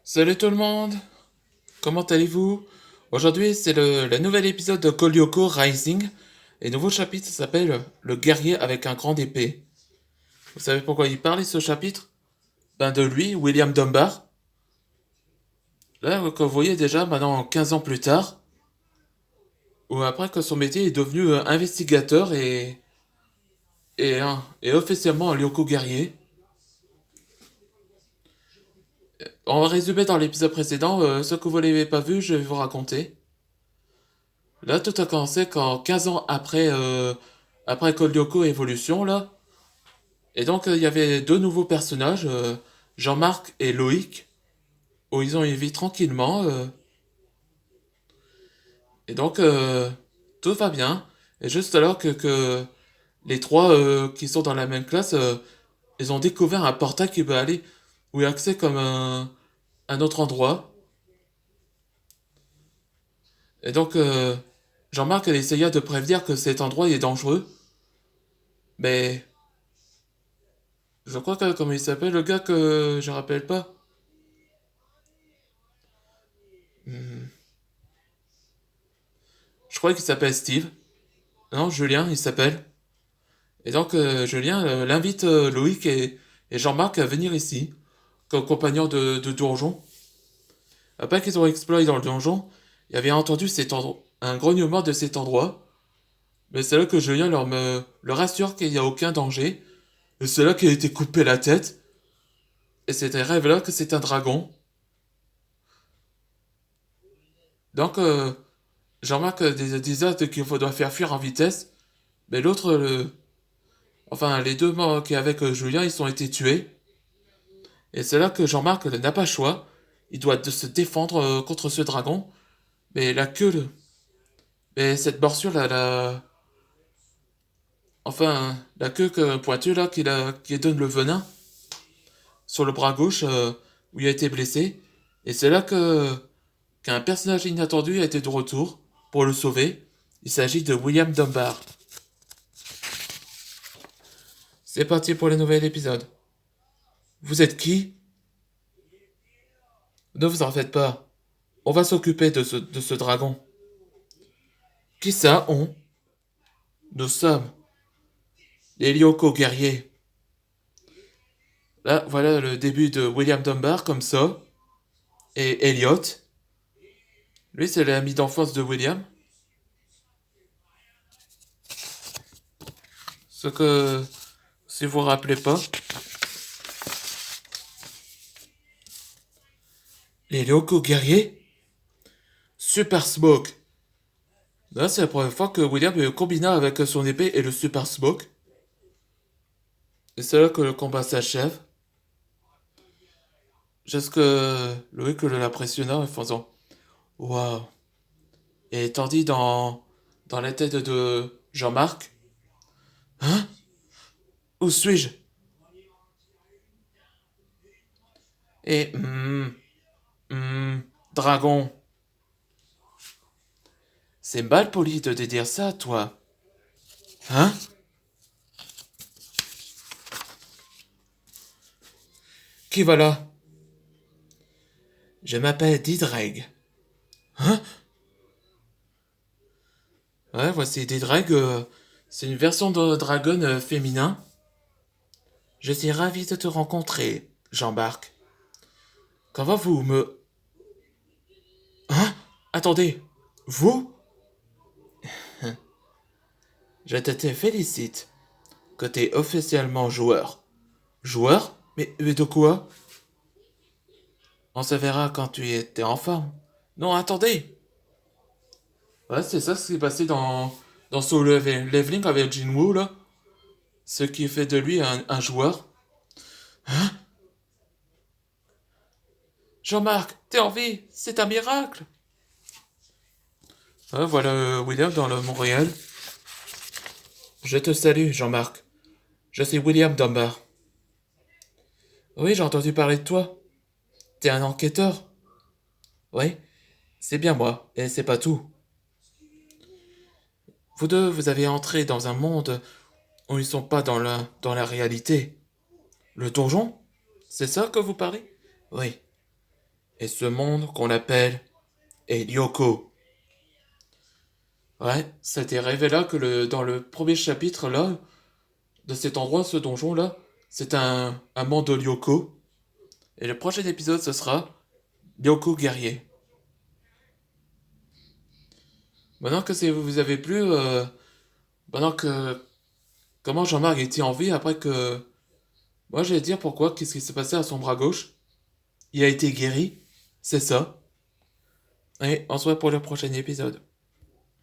Salut tout le monde, comment allez-vous? Aujourd'hui c'est le nouvel épisode de Kolyoko Rising et le nouveau chapitre s'appelle Le guerrier avec un grand épée. Vous savez pourquoi il parle ce chapitre? Ben de lui, William Dunbar. Là, comme vous voyez déjà, maintenant 15 ans plus tard, ou après que son métier est devenu investigateur et officiellement un Lyoko guerrier. On va résumer dans l'épisode précédent, ce que vous n'avez pas vu, je vais vous raconter. Là, tout a commencé quand 15 ans après Kolyoko Evolution, là. Et donc, il y avait deux nouveaux personnages, Jean-Marc et Loïc, où ils ont une vie tranquillement. Et donc, tout va bien. Et juste alors que les trois qui sont dans la même classe, ils ont découvert un portail qui peut aller, où il y a accès comme un autre endroit. Et donc, Jean-Marc elle essaya de prévenir que cet endroit est dangereux. Mais je crois que, comment il s'appelle, le gars que je rappelle pas. Hmm, Je crois qu'il s'appelle Steve. Non, Julien, il s'appelle. Et donc, Julien l'invite Loïc et Jean-Marc à venir ici, comme compagnon de donjon. Après qu'ils ont exploré dans le donjon, il avait entendu un grognement de cet endroit. Mais c'est là que Julien leur rassure qu'il n'y a aucun danger. Et c'est là qu'il a été coupé la tête. Et c'était révélé que c'est un dragon. Donc, Jean-Marc disait qu'il faudrait faire fuir en vitesse. Mais l'autre, enfin, les deux morts qui avec Julien, ils ont été tués. Et c'est là que Jean-Marc n'a pas le choix. Il doit se défendre contre ce dragon. Mais la queue, mais cette morsure, enfin, la queue pointue là, qui donne le venin sur le bras gauche où il a été blessé. Et c'est là qu'un personnage inattendu a été de retour pour le sauver. Il s'agit de William Dunbar. C'est parti pour le nouvel épisode. Vous êtes qui? Ne vous en faites pas. On va s'occuper de ce dragon. Qui ça, on? Nous sommes les Lyoko guerriers. Là, voilà le début de William Dunbar comme ça. Et Elliot. Lui, c'est l'ami d'enfance de William. Ce que, si vous vous rappelez pas, les Lyoko guerriers. Super Smoke. Là, c'est la première fois que William combina avec son épée et le Super Smoke. Et c'est là que le combat s'achève. Jusque Loïc l'impressionna en faisant Waouh. Et tandis dans la tête de Jean-Marc, hein? Où suis-je? Et dragon. C'est mal poli de te dire ça, toi. Hein? Qui va là? Je m'appelle Didrag. Hein? Ouais, voici Didrag. C'est une version de dragon féminin. Je suis ravi de te rencontrer, Jean-Marc. Comment vous me... Hein? Attendez. Vous? Je te félicite que t'es officiellement joueur. Joueur? Mais de quoi? On se verra quand tu étais en forme. Non, attendez. Ouais, c'est ça ce qui s'est passé dans Solo Leveling avec Jinwoo, là. Ce qui fait de lui un joueur. Jean-Marc, t'es en vie, c'est un miracle. Ouais, voilà William dans le Montréal. Je te salue, Jean-Marc. Je suis William Dunbar. Oui, j'ai entendu parler de toi. T'es un enquêteur. Oui, c'est bien moi, et c'est pas tout. Vous deux, vous avez entré dans un monde où ils sont pas dans la réalité. Le donjon? C'est ça que vous parlez? Oui. et ce monde qu'on appelle Elioko. Ouais, ça a été révélé que dans le premier chapitre là, de cet endroit, ce donjon là, c'est un monde de Lyoko. Et le prochain épisode, ce sera Lyoko guerrier. Maintenant que vous avez plu, maintenant que comment Jean-Marc était en vie après que moi je vais dire pourquoi, qu'est-ce qui s'est passé à son bras gauche. Il a été guéri, c'est ça. Et on se voit pour le prochain épisode.